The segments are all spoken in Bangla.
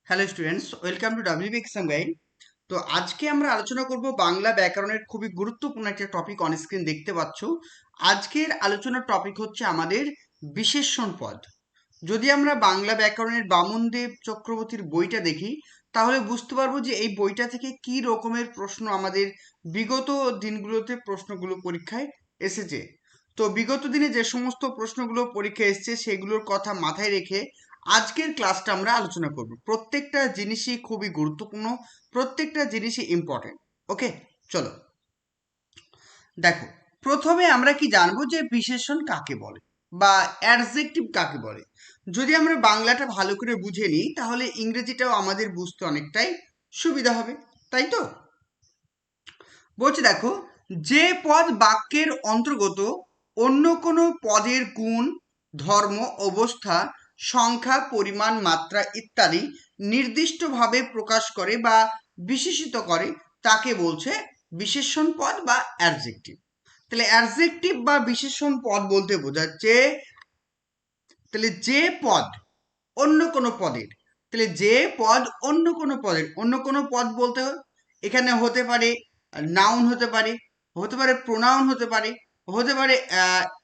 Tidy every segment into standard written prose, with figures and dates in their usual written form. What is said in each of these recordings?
Hello students, welcome to WB exam guide. তো আজকে আমরা আলোচনা করব বাংলা ব্যাকরণের খুবই গুরুত্বপূর্ণ একটা টপিক। অন স্ক্রিন দেখতে পাচ্ছ। আজকের আলোচনার টপিক হচ্ছে আমাদের বিশেষণ পদ। যদি আমরা বাংলা ব্যাকরণের বামনদেব চক্রবর্তীর বইটা দেখি, তাহলে বুঝতে পারবো যে এই বইটা থেকে কি রকমের প্রশ্ন আমাদের বিগত দিনগুলোতে প্রশ্নগুলো পরীক্ষায় এসেছে। তো বিগত দিনে যে সমস্ত প্রশ্নগুলো পরীক্ষায় এসেছে সেগুলোর কথা মাথায় রেখে আজকের ক্লাসটা আমরা আলোচনা করব। প্রত্যেকটা জিনিসই খুবই গুরুত্বপূর্ণ, প্রত্যেকটা জিনিসই ইম্পর্টেন্ট। ওকে, চলো দেখো। প্রথমে আমরা কি জানবো যে বিশেষণ কাকে বলে বা অ্যাডজেক্টিভ কাকে বলে। যদি আমরা বাংলাটা ভালো করে বুঝে নিই, তাহলে ইংরেজিটাও আমাদের বুঝতে অনেকটাই সুবিধা হবে, তাই তো? বলছে দেখো, যে পদ বাক্যের অন্তর্গত অন্য কোনো পদের গুণ, ধর্ম, অবস্থা, সংখ্যা, পরিমাণ, মাত্রা ইত্যাদি নির্দিষ্টভাবে প্রকাশ করে বা বিশেষিত করে তাকে বলছে বিশেষণ পদ বা অ্যাডজেক্টিভ। তাহলে অ্যাডজেক্টিভ বা বিশেষণ পদ বলতে বোঝাচ্ছে তাহলে যে পদ অন্য কোনো পদের, তাহলে যে পদ অন্য কোনো পদ বলতে এখানে হতে পারে নাউন, হতে পারে প্রোনাউন, হতে পারে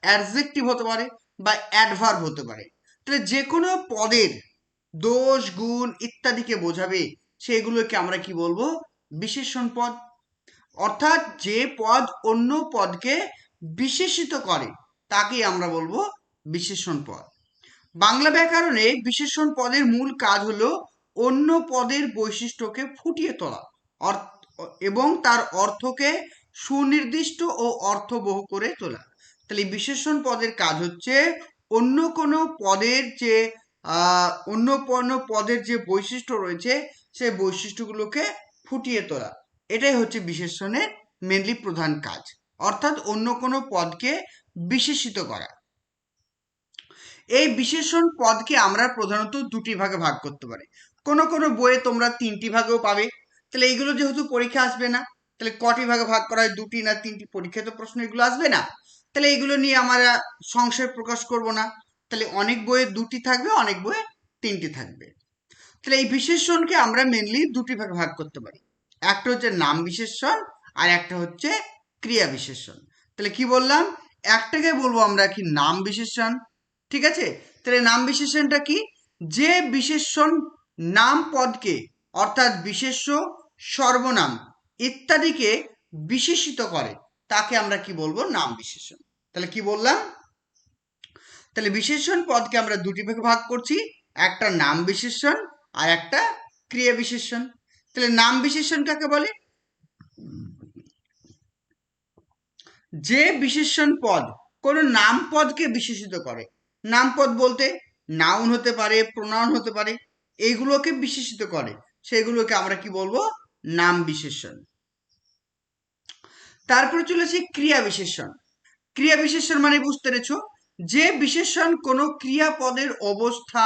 অ্যাডজেক্টিভ, হতে পারে বা অ্যাডভার্ব হতে পারে। তাহলে যে কোনো পদের দোষ, গুণ ইত্যাদিকে বোঝাবে সেগুলোকে আমরা কি বলবো? বিশেষণ পদ। অর্থাৎ যে পদ অন্য পদকে বিশেষিত করে তাকে আমরা বলবো বিশেষণ পদ। বাংলা ব্যাকরণে বিশেষণ পদের মূল কাজ হলো অন্য পদের বৈশিষ্ট্যকে ফুটিয়ে তোলা এবং তার অর্থকে সুনির্দিষ্ট ও অর্থবহ করে তোলা। তাহলে বিশেষণ পদের কাজ হচ্ছে অন্য কোনো পদের যে অন্য কোনো পদের যে বৈশিষ্ট্য রয়েছে সেই বৈশিষ্ট্যগুলোকে ফুটিয়ে তোলা। এটাই হচ্ছে বিশেষণের মেনলি প্রধান কাজ, অর্থাৎ অন্য কোনো পদকে বিশেষিত করা। এই বিশেষণ পদকে আমরা প্রধানত দুটি ভাগে ভাগ করতে পারি। কোনো কোনো বইয়ে তোমরা তিনটি ভাগেও পাবে। তাহলে এইগুলো যেহেতু পরীক্ষা আসবে না, তাহলে কটি ভাগে ভাগ করা হয়? দুটি না তিনটি? পরীক্ষায় তো প্রশ্ন এগুলো আসবে না, তাহলে এইগুলো নিয়ে আমরা সংশয় প্রকাশ করব না। তাহলে অনেক বইয়ে দুটি থাকবে, অনেক বইয়ে তিনটি থাকবে। তাহলে এই বিশেষণকে আমরা মেনলি দুটি ভাগে ভাগ করতে পারি। একটা হচ্ছে নাম বিশেষণ আর একটা হচ্ছে ক্রিয়া বিশেষণ। তাহলে কি বললাম? একটাকে বলবো আমরা কি নাম বিশেষণ, ঠিক আছে? তাহলে নাম বিশেষণটা কি? যে বিশেষণ নাম পদকে অর্থাৎ বিশেষ্য, সর্বনাম ইত্যাদিকে বিশেষিত করে তাকে আমরা কি বলবো? নাম বিশেষণ। তাহলে কি বললাম? তাহলে বিশেষণ পদকে আমরা দুটি ভাগে ভাগ করছি, একটা নাম বিশেষণ আর একটা ক্রিয়া বিশেষণ। তাহলে নাম বিশেষণ কাকে বলে? যে বিশেষণ পদ কোনো নাম পদকে বিশেষিত করে। নাম পদ বলতে নাউন হতে পারে, প্রোনাউন হতে পারে, এইগুলোকে বিশেষিত করে, সেগুলোকে আমরা কি বলবো? নাম বিশেষণ। তারপরে চলেছে ক্রিয়া বিশেষণ। ক্রিয়া বিশেষণ মানে বুঝতে পেরেছো? যে বিশেষণ কোনো ক্রিয়াপদের অবস্থা,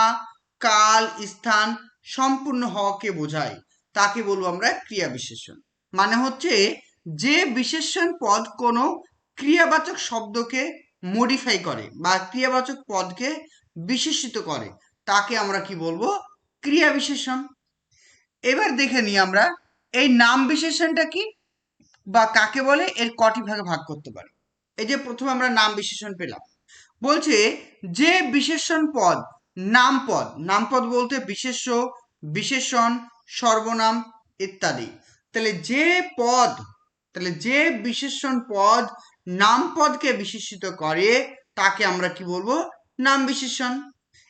কাল, স্থান সম্পূর্ণ হওয়াকে বোঝায় তাকে বলবো আমরা ক্রিয়া বিশেষণ। মানে হচ্ছে যে বিশেষণ পদ কোনো ক্রিয়াবাচক শব্দকে মডিফাই করে বা ক্রিয়াবাচক পদকে বিশেষিত করে তাকে আমরা কি বলবো? ক্রিয়া বিশেষণ। এবার দেখে নিই আমরা এই নাম বিশেষণটা কি বা কাকে বলে, এর কটি ভাগে ভাগ করতে পারি। এই যে প্রথমে আমরা নাম বিশেষণ পেলাম, বলছে যে বিশেষণ পদ নাম পদ বলতে বিশেষ্য, বিশেষণ, সর্বনাম ইত্যাদি। তাহলে যে পদ, তাহলে যে বিশেষণ পদ নাম পদকে বিশেষিত করে তাকে আমরা কি বলবো? নাম বিশেষণ।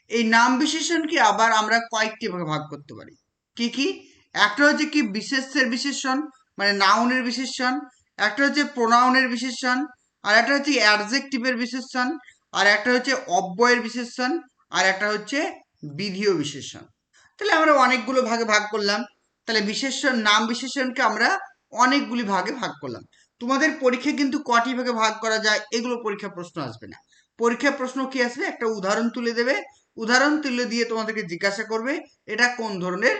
এই নাম বিশেষণকে আবার আমরা কয়েকটি ভাগে ভাগ করতে পারি। কি কি? একটা হচ্ছে কি বিশেষ্যের বিশেষণ মানে নাউনের বিশেষণ, একটা হচ্ছে প্রোনাউনের বিশেষণ, আর একটা হচ্ছে অ্যাডজেক্টিভের বিশেষণ, আর একটা হচ্ছে অব্যয়ের বিশেষণ, আর একটা হচ্ছে বিধেয় বিশেষণ। তাহলে আমরা অনেকগুলো ভাগে ভাগ করলাম। তাহলে বিশেষণ নাম বিশেষণকে আমরা অনেকগুলি ভাগে ভাগ করলাম। তোমাদের পরীক্ষা কিন্তু কটি ভাগে ভাগ করা যায় এগুলো পরীক্ষা প্রশ্ন আসবে না। পরীক্ষা প্রশ্ন কি আসবে? একটা উদাহরণ তুলে দেবে, উদাহরণ তুলে দিয়ে তোমাদেরকে জিজ্ঞাসা করবে এটা কোন ধরনের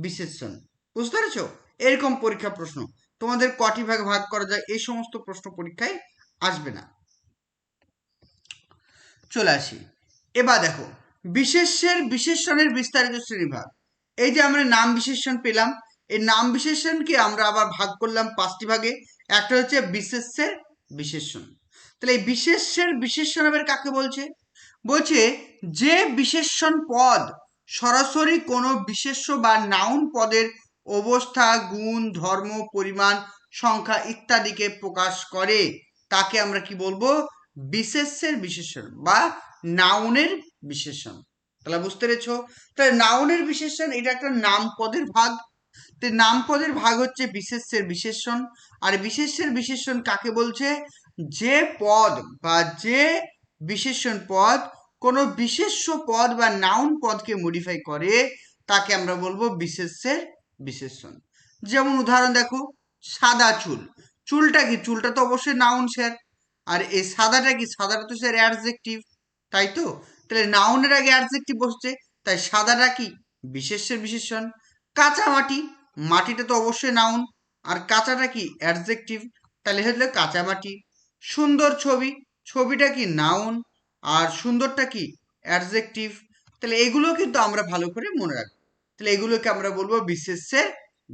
বিশেষণ। বুঝতে পেরেছো? এরকম পরীক্ষা প্রশ্ন। তোমাদের কটি ভাগে ভাগ করা যায় এই সমস্ত প্রশ্ন পরীক্ষায় আসবে না। চলে আসি। এবার দেখো বিশেষ্যের বিশেষণের বিস্তারিত শ্রেণীভাগ। এই যে আমরা নাম বিশেষণ পেলাম, এই নাম বিশেষণকে আমরা আবার ভাগ করলাম 5টি ভাগে। একটা হচ্ছে বিশেষ্যের বিশেষণ। তাহলে এই বিশেষ্যের বিশেষণ আবার কাকে বলছে? বলছে যে বিশেষণ পদ সরাসরি কোনো বিশেষ্য বা নাউন পদের অবস্থা, গুণ, ধর্ম, পরিমাণ, সংখ্যা ইত্যাদিকে প্রকাশ করে তাকে আমরা কি বলবো? বিশেষ্যের বিশেষণ বা নাউনের বিশেষণ। তাহলে বুঝতে পেরেছো? তাহলে নাউনের বিশেষণ এটা একটা নাম পদের ভাগ। তো নাম পদের ভাগ হচ্ছে বিশেষ্যের বিশেষণ। আর বিশেষ্যের বিশেষণ কাকে বলছে? যে পদ বা যে বিশেষণ পদ কোনো বিশেষ্য পদ বা নাউন পদকে মডিফাই করে তাকে আমরা বলবো বিশেষ্যের বিশেষণ। যেমন উদাহরণ দেখো, সাদা চুল। চুলটা কি? চুলটা তো অবশ্যই নাউন স্যার। আর এই সাদাটা কি? সাদাটা তো স্যার অ্যাডজেক্টিভ, তাই তো? তাহলে নাউনের আগে অ্যাডজেক্টিভ বসছে, তাই সাদাটা কি? বিশেষ্যের বিশেষণ। কাঁচা মাটি, মাটিটা তো অবশ্যই নাউন, আর কাঁচাটা কি? অ্যাডজেক্টিভ, তাহলে হলো কাঁচা মাটি। সুন্দর ছবি, ছবিটা কি? নাউন, আর সুন্দরটা কি? অ্যাডজেক্টিভ। তাহলে এগুলো কিন্তু আমরা ভালো করে মনে রাখবো। তাহলে এগুলোকে আমরা বলবো বিশেষ্যের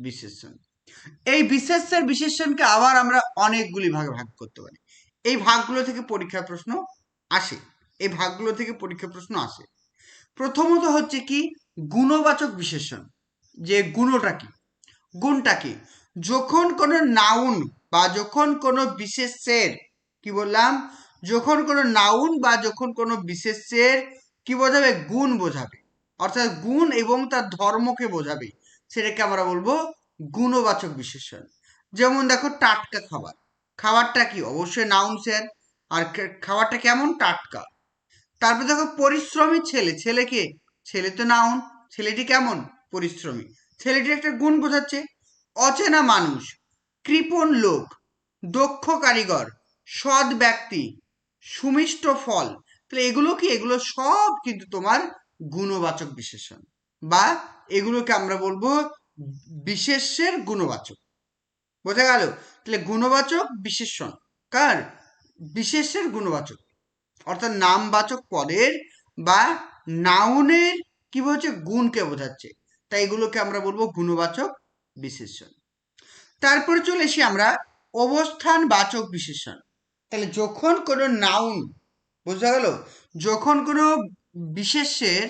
বিশেষণ। এই বিশেষ্যের বিশেষণকে আবার আমরা অনেকগুলি ভাগে ভাগ করতে পারি। এই ভাগগুলো থেকে পরীক্ষার প্রশ্ন আসে। এই ভাগগুলো থেকে পরীক্ষার প্রশ্ন আসে। প্রথমত হচ্ছে কি? গুণবাচক বিশেষণ। যে গুণটা কি? গুণটা কি? যখন কোনো নাউন বা যখন কোনো বিশেষ্যের, কি বললাম? যখন কোনো নাউন বা যখন কোনো বিশেষ্যের কি বোঝাবে? গুণ বোঝাবে, অর্থাৎ গুণ এবং তার ধর্মকে বোঝাবে, সেটাকে আমরা বলবো গুণবাচক বিশেষণ। যেমন দেখো, টাটকা খাবার। খাবারটা কি? অবশ্যই নাউন স্যার। আর খাবারটা কেমন? টাটকা। তারপর দেখো, পরিশ্রমী ছেলে। ছেলে কে? ছেলে তো নাউন। ছেলেটি কেমন? পরিশ্রমী। ছেলেটি একটা গুণ বোঝাচ্ছে। অচেনা মানুষ, কৃপণ লোক, দক্ষ কারিগর, সৎ ব্যক্তি, সুমিষ্ট ফল। তাহলে এগুলো কি? এগুলো সব কিন্তু তোমার গুণবাচক বিশেষণ, বা এগুলোকে আমরা বলবো বিশেষ্যের গুণবাচক। বোঝা গেল? তাহলে গুণবাচক বিশেষণ কার? বিশেষ্যের গুণবাচক, অর্থাৎ নামবাচক পদের বা নাউনের কি বলছে? গুণকে বোঝাচ্ছে, তাই এগুলোকে আমরা বলবো গুণবাচক বিশেষণ। তারপরে চলে এসি আমরা অবস্থান বাচক বিশেষণ। তাহলে যখন কোনো নাউন, বোঝা গেল, যখন কোনো বিশেষ্যের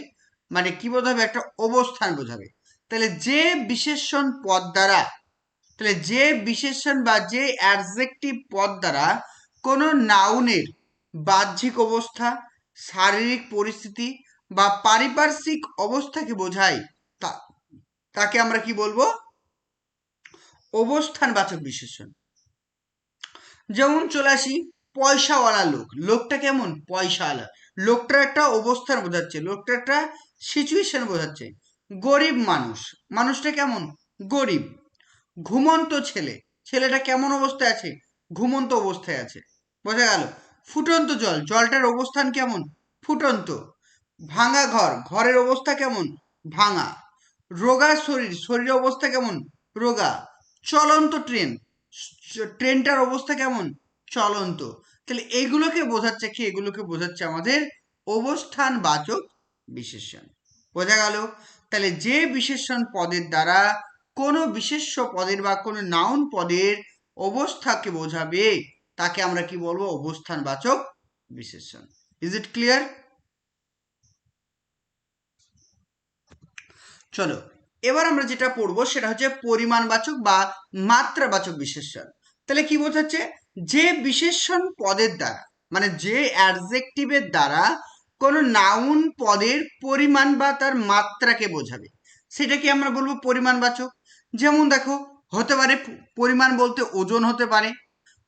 মানে কি বোঝাবে? একটা অবস্থান বোঝাবে। তাহলে যে বিশেষণ পদ দ্বারা, তাহলে যে বিশেষণ বা যে অ্যাডজেক্টিভ পদ দ্বারা কোনো নাউনের বাহ্যিক অবস্থা, শারীরিক পরিস্থিতি বা পারিপার্শ্বিক অবস্থাকে বোঝায় তাকে আমরা কি বলবো? অবস্থানবাচক বিশেষণ। যেমন চলে আসি, পয়সাওয়ালা লোক। লোকটা কেমন? পয়সাওয়ালা। লোকটার একটা অবস্থান বোঝাচ্ছে, লোকটার একটা সিচুয়েশন বোঝাচ্ছে। গরিব মানুষ, মানুষটা কেমন? গরিব। ঘুমন্ত ছেলে, ছেলেটা কেমন অবস্থায় আছে? ঘুমন্ত অবস্থায় আছে। বোঝা গেল? ফুটন্ত জল, জলটার অবস্থান কেমন? ফুটন্ত। ভাঙা ঘর, ঘরের অবস্থা কেমন? ভাঙা। রোগা শরীর, শরীরের অবস্থা কেমন? রোগা। চলন্ত ট্রেন, ট্রেনটার অবস্থা কেমন? চলন্ত। তাহলে এইগুলোকে বোঝাচ্ছে কি? এগুলোকে বোঝাচ্ছে আমাদের অবস্থানবাচক বিশেষণ। বোঝা গেল? তাহলে যে বিশেষণ পদের দ্বারা কোনো বিশেষ্য পদের বা কোনো নাউন পদের অবস্থাকে বোঝাবে তাকে আমরা কি বলবো? অবস্থানবাচক বিশেষণ। Is it clear? চলো, এবার আমরা যেটা পড়বো সেটা হচ্ছে পরিমাণবাচক বা মাত্রাবাচক বিশেষণ। তাহলে কি বোঝাচ্ছে? যে বিশেষণ পদের দ্বারা, মানে যে অ্যাডজেক্টিভের দ্বারা কোনো নাউন পদের পরিমাণ বা তার মাত্রাকে বোঝাবে সেটাকে আমরা বলবো পরিমাণবাচক। যেমন দেখো, হতে পারে পরিমাণ বলতে ওজন হতে পারে,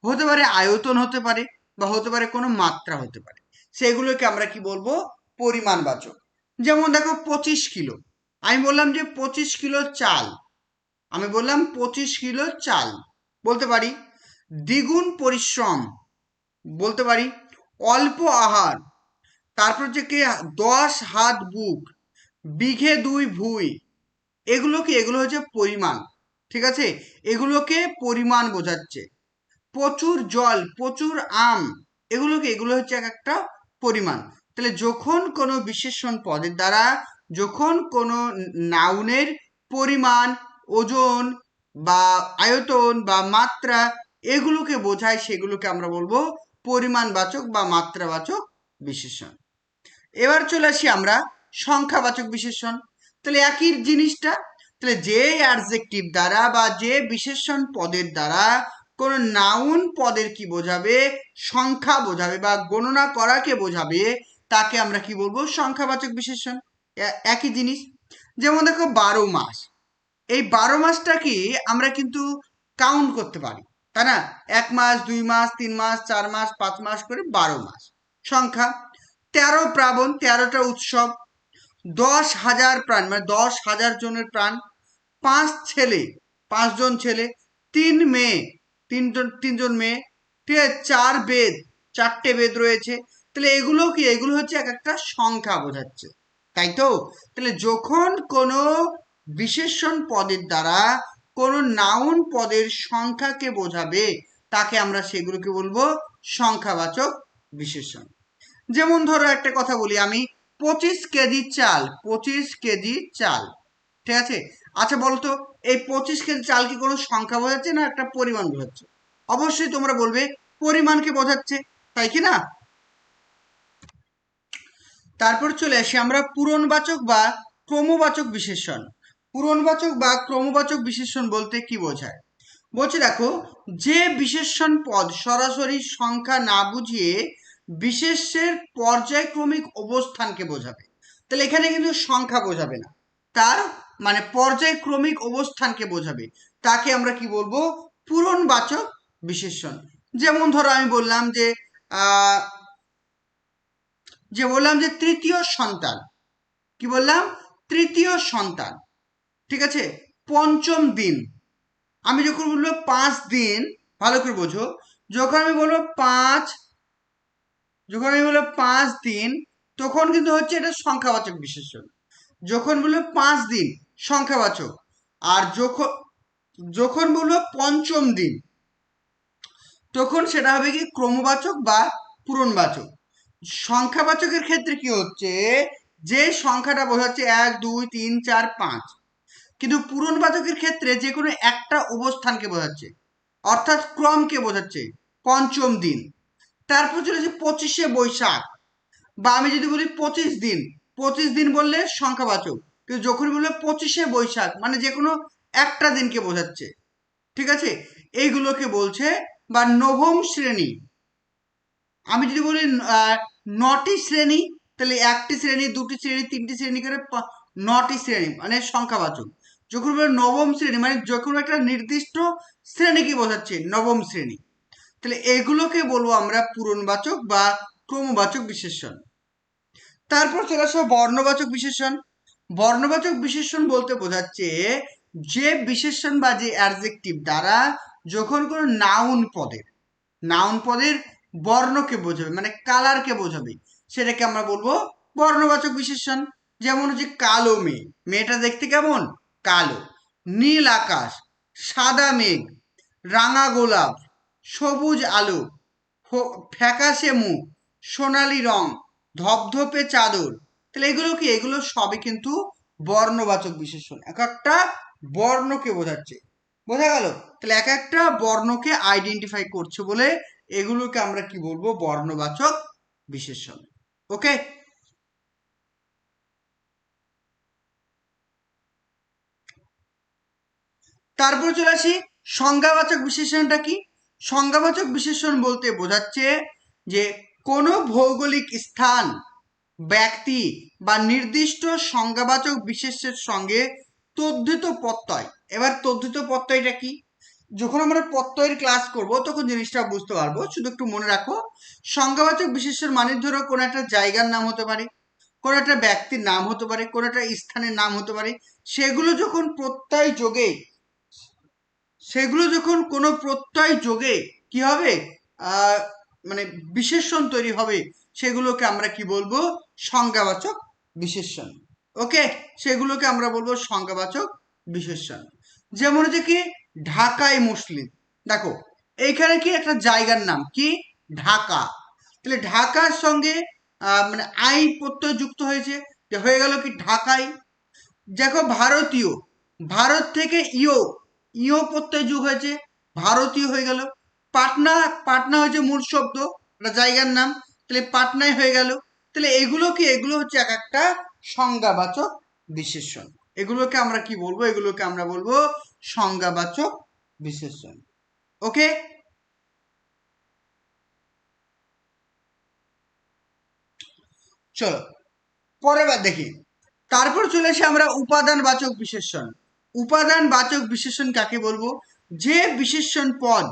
হতে পারে আয়তন হতে পারে, বা হতে পারে কোনো মাত্রা হতে পারে, সেগুলোকে আমরা কি বলবো? পরিমাণবাচক। যেমন দেখো, 25 কিলো। আমি বললাম যে 25 কিলো চাল, আমি বললাম 25 কিলো চাল, বলতে পারি। দ্বিগুণ পরিশ্রম, বলতে পারি। অল্প আহার, তারপর হচ্ছে কি 10 হাত বুক, বিঘে 2 ভুঁই। এগুলো কি? এগুলো হচ্ছে পরিমাণ, ঠিক আছে? এগুলোকে পরিমাণ বোঝাচ্ছে। প্রচুর জল, প্রচুর আম, এগুলো কি? এগুলো হচ্ছে এক একটা পরিমাণ। তাহলে যখন কোনো বিশেষণ পদের দ্বারা যখন কোনো নাউনের পরিমাণ, ওজন বা আয়তন বা মাত্রা এগুলোকে বোঝায়, সেগুলোকে আমরা বলবো পরিমাণবাচক বা মাত্রাবাচক বিশেষণ। এবার চলে আসি আমরা সংখ্যাবাচক বিশেষণ। তাহলে একই জিনিসটা, তাহলে যে অ্যাডজেক্টিভ দ্বারা বা যে বিশেষণ পদের দ্বারা কোন নাউন পদের কি বোঝাবে, সংখ্যা বোঝাবে বা গণনা করাকে বোঝাবে, তাকে আমরা কি বলবো, সংখ্যাবাচক বিশেষণ। একই জিনিস। যেমন দেখো 12 মাস, এই 12 মাসটা কি আমরা কিন্তু কাউন্ট করতে পারি, তাই না? 1 মাস, 2 মাস, 3 মাস, 4 মাস, 5 মাস করে 12 মাস সংখ্যা। 13 প্রাবণ, 13টা উৎসব। 10,000 প্রাণ মানে 10,000 জনের প্রাণ। 5 ছেলে, 5জন ছেলে। 3 মেয়ে, তিনজন মেয়ে। ঠিক আছে, 4 বেদ, 4টে বেদ রয়েছে। তাহলে এগুলো কি, এগুলো হচ্ছে এক একটা সংখ্যা বোঝাচ্ছে, তাই তো? তাহলে যখন কোনো বিশেষণ পদের দ্বারা কোনো নাউন পদের সংখ্যাকে বোঝাবে, তাকে আমরা সেগুলোকে বলবো সংখ্যাবাচক বিশেষণ। যেমন ধরো একটা কথা বলি আমি, 25 কেজি চাল, 25 কেজি চাল। ঠিক আছে, আচ্ছা বলতো, এই 25 কেজি চাল কি কোনো সংখ্যা বোঝাচ্ছে না একটা পরিমাণ বোঝাচ্ছে? অবশ্যই তোমরা বলবে পরিমাণকে বোঝাচ্ছে, তাই কি না? তারপর চলে আসি আমরা পূরণবাচক বা ক্রমবাচক বিশেষণ। পূরণবাচক বা ক্রমবাচক বিশেষণ বলতে কি বোঝায়? বলছে দেখো, যে বিশেষণ পদ সরাসরি সংখ্যা না বুঝিয়ে বিশেষ্যের পর্যায়ক্রমিক অবস্থানকে বোঝাবে। তাহলে এখানে কিন্তু সংখ্যা বোঝাবে না, তার মানে পর্যায়ক্রমিক অবস্থানকে বোঝাবে, তাকে আমরা কি বলবো, পূরণবাচক বিশেষণ। যেমন ধরো আমি বললাম যে আহ বললাম যে তৃতীয় সন্তান, কি বললাম, তৃতীয় সন্তান। ঠিক আছে, পঞ্চম দিন। আমি যখন বলবো 5 দিন, ভালো করে বোঝো, যখন আমি বলবো 5, যখন আমি বলবো 5 দিন, তখন কিন্তু হচ্ছে এটা সংখ্যাবাচক বিশেষণ। যখন বলবো 5 দিন, সংখ্যাবাচক। আর যখন যখন বলবো পঞ্চম দিন, তখন সেটা হবে কি ক্রমবাচক বা পূরণবাচক। সংখ্যাবাচকের ক্ষেত্রে কি হচ্ছে, যে সংখ্যাটা বোঝাচ্ছে 1, 2, 3, 4, 5, কিন্তু পূরণবাচকের ক্ষেত্রে যে কোনো একটা অবস্থানকে বোঝাচ্ছে, অর্থাৎ ক্রমকে বোঝাচ্ছে, পঞ্চম দিন। তারপর চলেছে 25শে বৈশাখ, বা আমি যদি বলি 25 দিন, 25 দিন বললে সংখ্যাবাচক, কিন্তু যখন বললে 25শে বৈশাখ মানে যে কোনো একটা দিনকে বোঝাচ্ছে। ঠিক আছে, এইগুলোকে বলছে। বা নবম শ্রেণী, আমি যদি বলি 9টি শ্রেণী, তাহলে 1টি শ্রেণী, 2টি শ্রেণী, 3টি শ্রেণী করে 9টি শ্রেণী মানে সংখ্যাবাচক। যখন বলে নবম শ্রেণী মানে যখন একটা নির্দিষ্ট শ্রেণীকে বোঝাচ্ছে, নবম শ্রেণী। তাহলে এগুলোকে বলবো আমরা পূরণবাচক বা ক্রমবাচক বিশেষণ। তারপর চলে আসো বর্ণবাচক বিশেষণ। বর্ণবাচক বিশেষণ বলতে বোঝাচ্ছে যে বিশেষণ বা যে অ্যাডজেক্টিভ দ্বারা যখন কোনো নাউন পদের বর্ণকে বোঝাবে মানে কালারকে বোঝাবে, সেটাকে আমরা বলবো বর্ণবাচক বিশেষণ। যেমন হচ্ছে কালো মেয়ে, মেয়েটা দেখতে কেমন, কালো। নীল আকাশ, সাদা মেঘ, রাঙা গোলাপ, সবুজ আলো, ফ্যাকাশে মুখ, সোনালি রং, ধপধপে চাদর। তাহলে এগুলো কি, এগুলো সবই কিন্তু বর্ণবাচক বিশেষণ, এক একটা বর্ণকে বোঝাচ্ছে। বোঝা গেল? তাহলে এক একটা বর্ণকে আইডেন্টিফাই করছে বলে এগুলোকে আমরা কি বলবো, বর্ণবাচক বিশেষণ। ওকে, তারপর চলে আসি সংজ্ঞাবাচক বিশেষণটা কি। সংজ্ঞাবাচক বিশেষণ বলতে বোঝাচ্ছে যে কোনো ভৌগোলিক স্থান, ব্যক্তি বা নির্দিষ্ট সংজ্ঞাবাচক বিশেষের সঙ্গে তদ্ধিত প্রত্যয়। এবার তদ্ধিত প্রত্যয়টা কি, যখন আমরা প্রত্যয়ের ক্লাস করব তখন জিনিসটা বুঝতে পারবো, শুধু একটু মনে রাখো। সংজ্ঞাবাচক বিশেষের মানে ধরো কোনো একটা জায়গার নাম হতে পারে, কোনো একটা ব্যক্তির নাম হতে পারে, কোনো একটা স্থানের নাম হতে পারে। সেগুলো যখন প্রত্যয় যোগে, সেগুলো যখন কোনো প্রত্যয় যোগে কি হবে, আহ মানে বিশেষণ তৈরি হবে, সেগুলোকে আমরা কি বলবো, সংজ্ঞাবাচক বিশেষণ। ওকে, সেগুলোকে আমরা বলবো সংজ্ঞাবাচক বিশেষণ। যেমন হচ্ছে কি ঢাকাই মসজিদ, দেখো এইখানে কি একটা জায়গার নাম কি, ঢাকা। তাহলে ঢাকার সঙ্গে মানে আই প্রত্যয় যুক্ত হয়েছে, হয়ে গেল কি ঢাকাই। দেখো ভারতীয়, ভারত থেকে ইও, ইও প্রত্যয় যুগ হয়েছে, ভারতীয় হয়ে গেল। পাটনা, পাটনা হয়েছে মূল শব্দ, একটা জায়গার নাম, তাহলে পাটনায় হয়ে গেল। তাহলে এগুলো কি, এগুলো হচ্ছে এক একটা সংজ্ঞাবাচক বিশেষণ। এগুলোকে আমরা কি বলবো, এগুলোকে আমরা বলবো সংজ্ঞাবাচক বিশেষণ। ওকে, চলো পরের বার দেখি। তারপর চলে আসি আমরা উপাদানবাচক বিশেষণ। উপাদানবাচক বিশেষণ কাকে বলবো? যে বিশেষণ পদ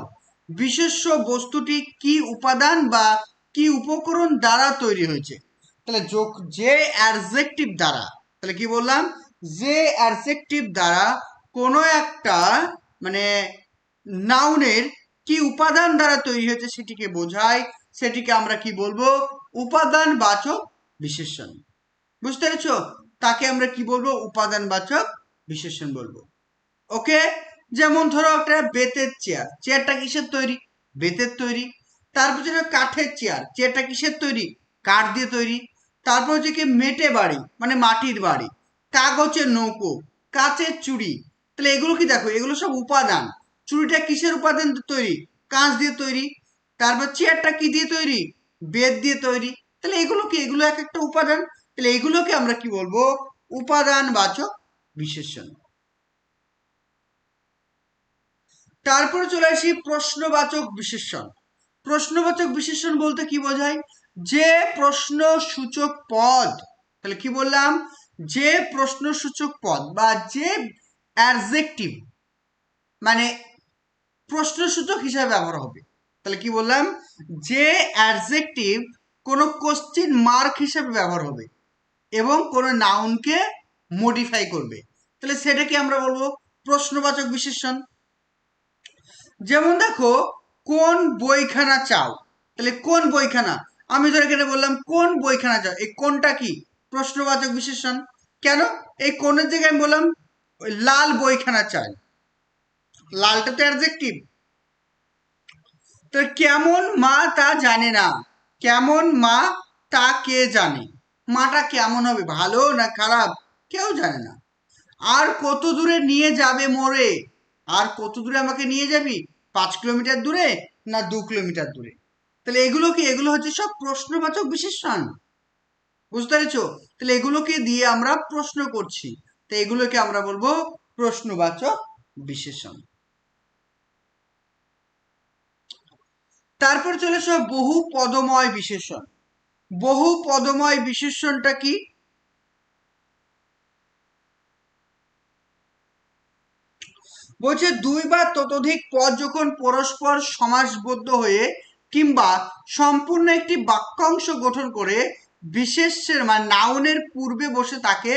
বিশেষ্য বস্তুটি কি উপাদান বা কি উপকরণ দ্বারা তৈরি হয়েছে। তাহলে যে অ্যাডজেক্টিভ দ্বারা, তাহলে কি বললাম, যে অ্যাডজেক্টিভ দ্বারা কোনো একটা মানে নাউনের কি উপাদান দ্বারা তৈরি হয়েছে সেটিকে বোঝায়, সেটিকে আমরা কি বলবো? উপাদানবাচক বিশেষণ। বুঝতে পেরেছো? তাকে আমরা কি বলবো? উপাদানবাচক বিশেষণ বলবো। ওকে, যেমন ধরো একটা বেতের চেয়ার, চেয়ারটা কিসের তৈরি? বেতের তৈরি। তারপর যেটা কাঠের চেয়ার, চেয়ারটা কিসের তৈরি? কাঠ দিয়ে তৈরি। তারপর হচ্ছে কি মেটে বাড়ি, মানে মাটির বাড়ি। কাগজের নৌকো, কাচের চুড়ি। তাহলে এগুলো কি, দেখো এগুলো সব উপাদান। চুড়িটা কিসের উপাদান তৈরি? কাঁচ দিয়ে তৈরি। তারপর চেয়ারটা কি দিয়ে তৈরি? বেত দিয়ে তৈরি। তাহলে এগুলো কি, এগুলো এক একটা উপাদান। তাহলে এগুলোকে আমরা কি বলবো? উপাদানবাচক বিশেষণ। তারপরে চলে আসি প্রশ্নবাচক বিশেষণ। প্রশ্নবাচক বিশেষণ বলতে কি বোঝায়? যে প্রশ্ন সূচক পদ, তাহলে কি বললাম, যে প্রশ্ন সূচক পদ বা যে অ্যাডজেক্টিভ মানে প্রশ্নসূচক হিসাবে ব্যবহার হবে। তাহলে কি বললাম, যে অ্যাডজেক্টিভ কোনো কোশ্চিন মার্ক হিসাবে ব্যবহার হবে এবং কোনো নাউনকে মডিফাই করবে, তাহলে সেটাকে আমরা বলবো প্রশ্নবাচক বিশেষণ। যেমন দেখো, কোন বইখানা চাও, তাহলে কোন বইখানা, আমি ধর এখানে বললাম কোন বইখানা চাও, এই কোনটা কি? প্রশ্নবাচক বিশেষণ। কেন? এই কোনের জায়গায় আমি বললাম লাল বইখানা চাই, লালটা তো অ্যাডজেক্টিভ। তো কেমন মা তা জানে না, কেমন মা তা কে জানে? মাটা কেমন হবে, ভালো না খারাপ, কেউ জানে না। আর কত দূরে নিয়ে যাবে মোরে, আর কত দূরে আমাকে নিয়ে যাবি, 5 কিলোমিটার দূরে না 2 কিলোমিটার দূরে? তাহলে এগুলো কি, এগুলো হচ্ছে সব প্রশ্নবাচক বিশেষণ। বুঝতে পেরেছো? তাহলে এগুলোকে দিয়ে আমরা প্রশ্ন করছি, তো এগুলোকে আমরা বলবো প্রশ্নবাচক বিশেষণ। তারপর চলে আসো বহু পদময় বিশেষণ। বহু পদময় বিশেষণটা কি? বলছে দুই বা ততোধিক পদ যখন পরস্পর সমাসবদ্ধ হয়ে কিংবা সম্পূর্ণ একটি বাক্যাংশ গঠন করে বিশেষ্যের মানে নাউনের পূর্বে বসে তাকে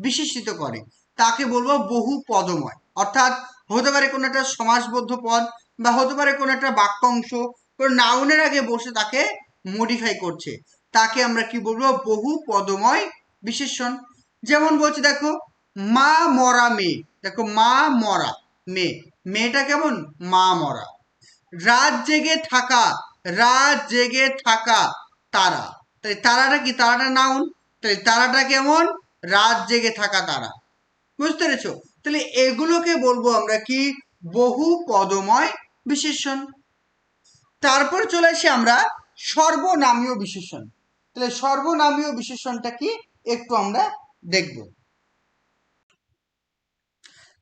বিশেষিত করে, তাকে বলবো বহু পদময়। অর্থাৎ হতে পারে কোনো একটা সমাসবদ্ধ পদ বা হতে পারে কোনো একটা বাক্যাংশ, কোনো নাউনের আগে বসে তাকে মডিফাই করছে, তাকে আমরা কি বলবো? বহু পদময় বিশেষণ। যেমন বলছে দেখো, মা মরা মেয়ে, দেখো মা মরা মেয়ে, মেয়েটা কেমন? মা মরা। রাত জেগে থাকা, রাত জেগে থাকা তারা, তাই তারাটা কি? তারাটা নাউন, তাই তারাটা কেমন? রাত জেগে থাকা তারা। বুঝতে পেরেছো? তাহলে এগুলোকে বলবো আমরা কি? বহু পদময় বিশেষণ। তারপর চলে আসি আমরা সর্বনামীয় বিশেষণ। তাহলে সর্বনামীয় বিশেষণটা কি একটু আমরা দেখব।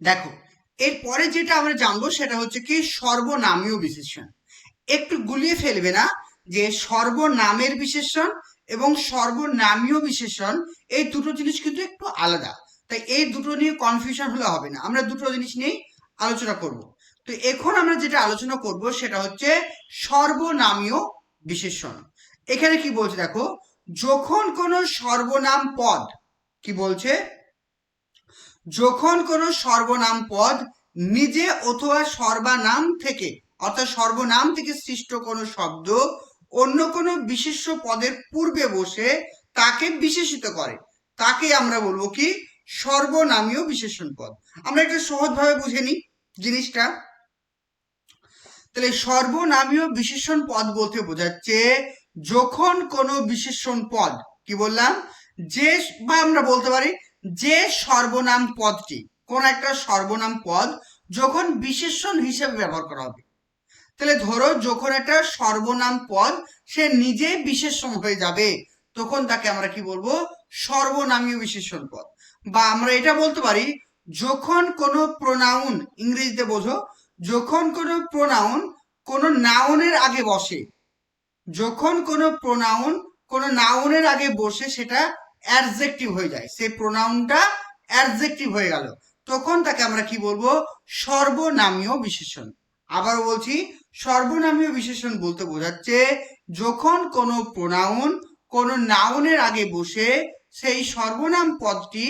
দেখো, এরপরে যেটা আমরা জানবো সেটা হচ্ছে কি সর্বনামীয় বিশেষণ। একটু গুলিয়ে ফেলবে না যে সর্বনামের বিশেষণ এবং সর্বনামীয় বিশেষণ এই দুটো জিনিস কিন্তু একটু আলাদা, তাই এই দুটো নিয়ে কনফিউশন হলে হবে না, আমরা দুটো জিনিস নিয়েই আলোচনা করব। তো এখন আমরা যেটা আলোচনা করব সেটা হচ্ছে সর্বনামীয় বিশেষণ। এখানে কি বলছে দেখো, যখন কোনো সর্বনাম পদ, কি বলছে, যখন কোনো সর্বনাম পদ নিজে অথবা সর্বনাম থেকে, অর্থাৎ সর্বনাম থেকে সৃষ্ট কোনো শব্দ অন্য কোনো বিশেষ্য পদের পূর্বে বসে তাকে বিশেষিত করে, তাকে আমরা বলবো কি? সর্বনামীয় বিশেষণ পদ। আমরা একটু সহজভাবে বুঝে নিই জিনিসটা। তাহলে সর্বনামীয় বিশেষণ পদ বলতে বোঝাচ্ছে যখন কোনো বিশেষণ পদ, কি বললাম, যে, বা আমরা বলতে পারি যে সর্বনাম পদটি, কোন একটা সর্বনাম পদ যখন বিশেষণ হিসেবে ব্যবহার করা হবে। তাহলে ধরো যখন একটা সর্বনাম পদ সে নিজে বিশেষণ হয়ে যাবে, তখন তাকে আমরা কি বলবো? সর্বনামীয় বিশেষণ পদ। বা আমরা এটা বলতে পারি যখন কোনো প্রোনাউন, ইংরেজিতে বোঝো, যখন কোনো প্রোনাউন কোনো নাউনের আগে বসে, যখন কোনো প্রোনাউন কোনো নাউনের আগে বসে সেটা অ্যাডজেক্টিভ হয়ে যায়, সেই প্রোনাউনটা অ্যাডজেক্টিভ হয়ে গেল, তখন তাকে আমরা কি বলবো? সর্বনামীয় বিশেষণ। আবারও বলছি, সর্বনামীয় বিশেষণ বলতে বোঝাচ্ছে যখন কোনো প্রোনাউন কোনো নাউনের আগে বসে সেই সর্বনাম পদটি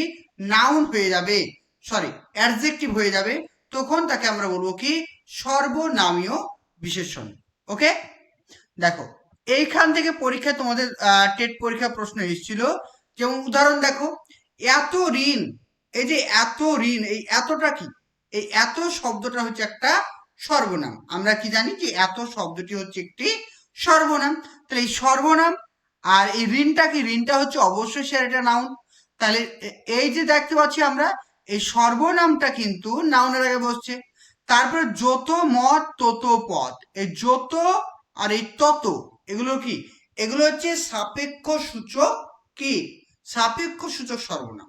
নাউন হয়ে যাবে, সরি অ্যাডজেক্টিভ হয়ে যাবে, তখন তাকে আমরা বলবো কি? সর্বনামীয় বিশেষণ। ওকে, দেখো এইখান থেকে পরীক্ষায় তোমাদের টেট পরীক্ষা প্রশ্ন এসেছিল। যেমন উদাহরণ দেখো, এত ঋণ, এই যে এত ঋণ, এই এতটা কি? এই এত শব্দটা হচ্ছে একটা সর্বনাম। আমরা কি জানি যে এত শব্দটি হচ্ছে একটি সর্বনাম। তাহলে এই সর্বনাম আর এই ঋণটা কি? ঋণটা হচ্ছে অবশ্যই সে একটা নাউন। তাহলে এই যে দেখতে পাচ্ছি আমরা, এই সর্বনামটা কিন্তু নাউনের আগে বসছে। তারপরে যত মত তত পদ, এই যত আর এই তত, এগুলো কি? এগুলো হচ্ছে সাপেক্ষ সূচক কি? সাপেক্ষ সূচক সর্বনাম।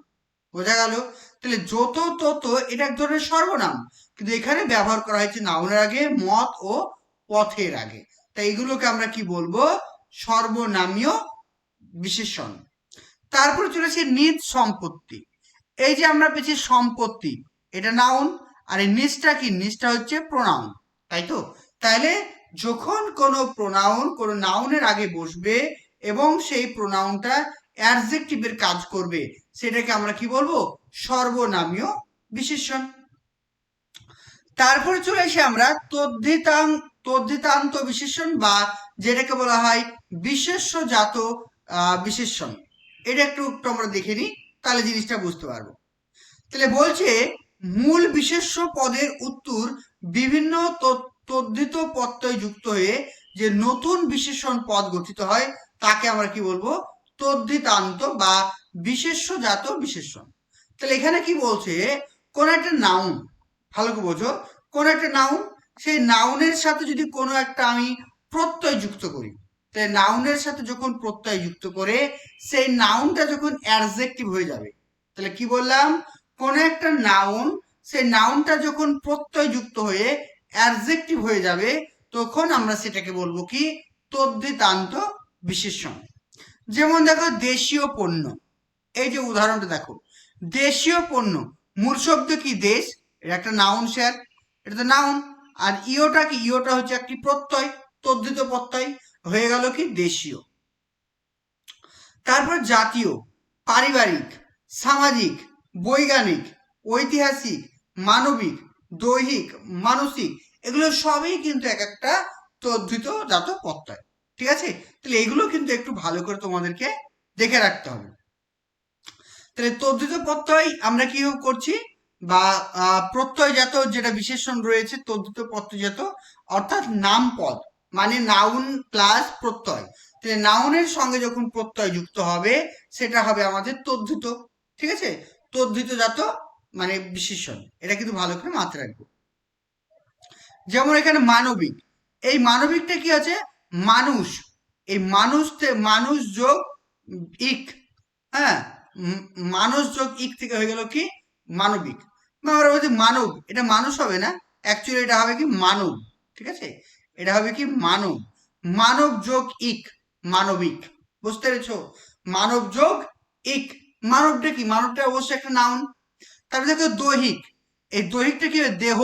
বোঝা গেল? তাহলে যত তত এটা এক ধরনের সর্বনাম, কিন্তু এখানে ব্যবহার করা হয়েছে নাউনের আগে, মত ও পথের আগে। তাই এগুলোকে আমরা কি বলবো? সর্বনামীয় বিশেষণ। তারপরে চলেছে নিজ সম্পত্তি। এই যে আমরা পেয়েছি সম্পত্তি, এটা নাউন, আর এই নিজটা কি? নিজটা হচ্ছে প্রোনাউন, তাই তো? তাহলে যখন কোনো প্রোনাউন কোনো নাউনের আগে বসবে এবং সেই প্রোনাউনটা অ্যাডজেক্টিভের কাজ করবে, সেটাকে আমরা কি বলবো? সর্বনামীয় বিশেষণ। তারপরে চলে এসে আমরা তদ্ধিতান্ত বিশেষণ, বা যেটাকে বলা হয় বিশেষ্যজাত বিশেষণ। এটা একটু আমরা দেখে নিই, তাহলে জিনিসটা বুঝতে পারবো। তাহলে বলছে মূল বিশেষ্য পদের উত্তর বিভিন্ন তদ্ধিত প্রত্যয় যুক্ত হয়ে যে নতুন বিশেষণ পদ গঠিত হয়, তাকে আমরা কি বলবো? তদ্ধিতান্ত বা বিশেষ্যজাত বিশেষণ। তাহলে এখানে কি বলছে? কোন একটা নাউন, ভালো করে বোঝো, কোন একটা নাউন, সেই নাউনের সাথে যদি কোনো একটা আমি প্রত্যয় যুক্ত করি, তাই নাউনের সাথে যখন প্রত্যয় যুক্ত করে সেই নাউনটা যখন অ্যাডজেক্টিভ হয়ে যাবে, তাহলে কি বললাম? কোন একটা নাউন, সেই নাউনটা যখন প্রত্যয় যুক্ত হয়ে অ্যাডজেক্টিভ হয়ে যাবে, তখন আমরা সেটাকে বলবো কি? তদ্ধিতান্ত বিশেষণ। যেমন দেখো দেশীয় পণ্য, এই যে উদাহরণটা দেখো, দেশীয় পণ্য, মূল শব্দ কি? দেশ, এটা একটা নাউন স্যার, এটা তো নাউন। আর ইওটা কি? ইওটা হচ্ছে একটি প্রত্যয়, তদ্ধিত প্রত্যয়, হয়ে গেল কি? দেশীয়। তারপর জাতীয়, পারিবারিক, সামাজিক, বৈজ্ঞানিক, ঐতিহাসিক, মানবিক, দৈহিক, মানসিক, এগুলো সবই কিন্তু এক একটা তদ্ধিত জাত প্রত্যয়। ঠিক আছে? তাহলে এগুলো কিন্তু একটু ভালো করে তোমাদেরকে দেখে রাখতে হবে। তাহলে তদ্ধিত প্রত্যয় আমরা কি করছি? বা প্রত্যয়জাত যেটা বিশেষণ রয়েছে তদ্ধিত প্রত্যয়জাত, অর্থাৎ নামপদ, মানে নাউন প্লাস প্রত্যয়। তাহলে নাউনের সঙ্গে যখন প্রত্যয় যুক্ত হবে সেটা হবে আমাদের তদ্ধিত। ঠিক আছে? তদ্ধিতজাত মানে বিশেষণ, এটা কিন্তু ভালো করে মাথায় রাখবো। যেমন এখানে মানবিক, এই মানবিকটা কি আছে? মানুষ, এই মানুষ যোগ ইক, হ্যাঁ, মানুষ যোগ ইক থেকে হয়ে গেল কি? মানবিক। আমরা বলছি মানব, এটা মানুষ হবে না, অ্যাকচুয়ালি এটা হবে কি? মানব। ঠিক আছে? এটা হবে কি? মানব। মানব যোগ ইক, মানবিক। বুঝতে পেরেছো? মানব যোগ ইক, মানবটা কি? মানবটা অবশ্যই একটা নাউন। তারপরে দেখো দৈহিক, এই দৈহিকটা কি? দেহ,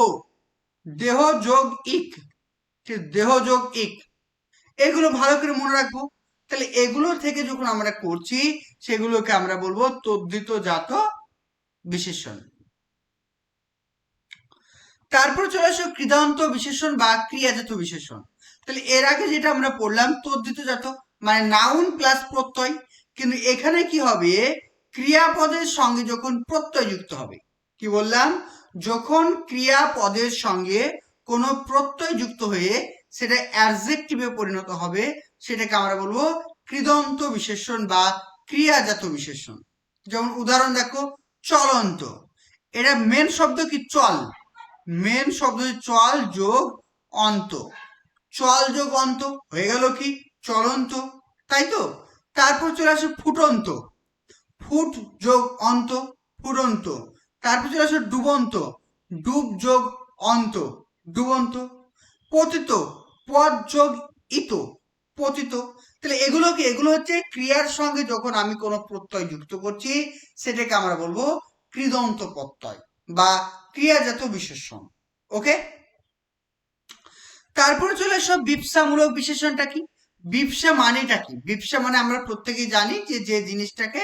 দেহ যোগ ইক, দেহ যোগ ইক, এগুলো ভালো করে মনে রাখবো। তাহলে এগুলো থেকে যখন আমরা করছি সেগুলোকে আমরা বলবো তদ্ধিত জাত বিশেষণ। তারপর চলে আসো কৃদান্ত বিশেষণ বা ক্রিয়াজাত বিশেষণ। তাহলে এর আগে যেটা আমরা পড়লাম তদ্ধিত জাত মানে নাউন প্লাস প্রত্যয়, কিন্তু এখানে কি হবে? ক্রিয়াপদের সঙ্গে যখন প্রত্যয় যুক্ত হবে, কি বললাম? যখন ক্রিয়াপদের সঙ্গে কোনো প্রত্যয় যুক্ত হয়ে সেটা অ্যাডজেক্টিভে পরিণত হবে, সেটাকে আমরা বলবো কৃদন্ত বিশেষণ বা ক্রিয়াজাত বিশেষণ। যেমন উদাহরণ দেখো, চলন্ত, এটা মেন শব্দ কি চল, মেন শব্দ চল যোগ অন্ত, চল যোগ অন্ত হয়ে গেল কি চলন্ত, তাই তো। তারপর চলে আসে ফুটন্ত, ফুট যোগ অন্ত ফুটন্ত। তারপর চলে আসে ডুবন্ত, ডুব যোগ অন্ত ডুবন্ত। পতিত, পদ যোগ ইত পতিত। তাহলে এগুলো হচ্ছে ক্রিয়ার সঙ্গে যখন আমি কোনো প্রত্যয় যুক্ত করছি সেটাকে আমরা বলবো কৃদন্ত প্রত্যয় বা ক্রিয়াজাত বিশেষণ। ওকে, তারপরে চলে আসো বিপসামূলক বিশেষণটা কি। বিপসা মানেটা কি? বিপসা মানে আমরা প্রত্যেকেই জানি যে যে জিনিসটাকে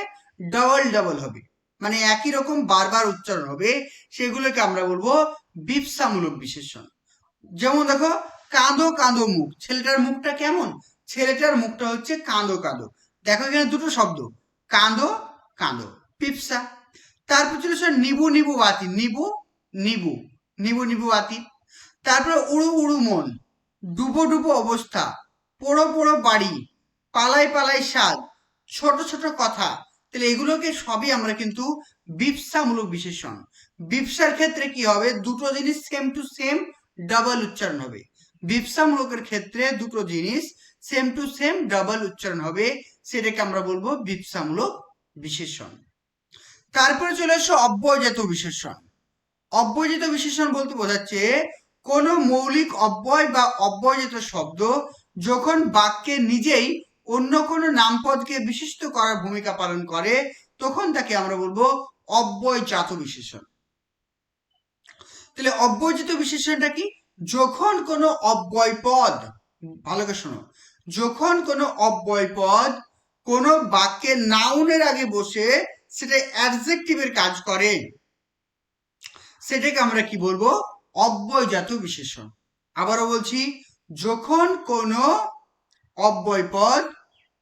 ডবল ডবল হবে, মানে একই রকম বারবার উচ্চারণ হবে, সেগুলোকে আমরা বলবো বিপসামূলক বিশেষণ। যেমন দেখো, কাঁদো কাঁদো মুখ, ছেলেটার মুখটা কেমন? ছেলেটার মুখটা হচ্ছে কাঁদো কাঁদো। দেখো এখানে দুটো শব্দ, কাঁদো কাঁদো, পিপসা। তারপর চলে আসো নিবু নিবু বাতি, নিবু নিবু নিবু নিবু বাতি। তারপরে উড়ু উড়ু মন, ডুবো ডুবো অবস্থা, পোড়ো পোড়ো বাড়ি, পালাই পালাই স্বাদ, ছোট ছোট কথা। তাহলে এগুলোকে সবই আমরা কিন্তু বিপসামূলক বিশেষণ। বিপসার ক্ষেত্রে কি হবে? দুটো জিনিস সেম টু সেম ডাবল উচ্চারণ হবে। বিপসামূলকের ক্ষেত্রে দুটো জিনিস সেম টু সেম ডাবল উচ্চারণ হবে, সেটাকে আমরা বলবো বিপসামূলক বিশেষণ। তারপরে চলে আসো অব্যয়জাত বিশেষণ। অব্যয়জাত বিশেষণ বলতে বোঝাচ্ছে কোন মৌলিক অব্যয় বা অব্যয়জাত শব্দ যখন বাক্যে নিজেই অন্য কোনো নামপদকে বিশিষ্ট করার ভূমিকা পালন করে তখন তাকে আমরা বলবো অব্যয়জাত বিশেষণ। তাহলে অব্যয়জাত বিশেষণটা কি? যখন কোনো অব্যয় পদ, ভালো করে শোনো, যখন কোনো অব্যয় পদ কোনো বাক্যের নাউনের আগে বসে সেটা অ্যাডজেক্টিভের কাজ করে সেটাকে আমরা কি বলবো? অব্যয়জাত বিশেষণ। আবারও বলছি, যখন কোনো অব্যয় পদ,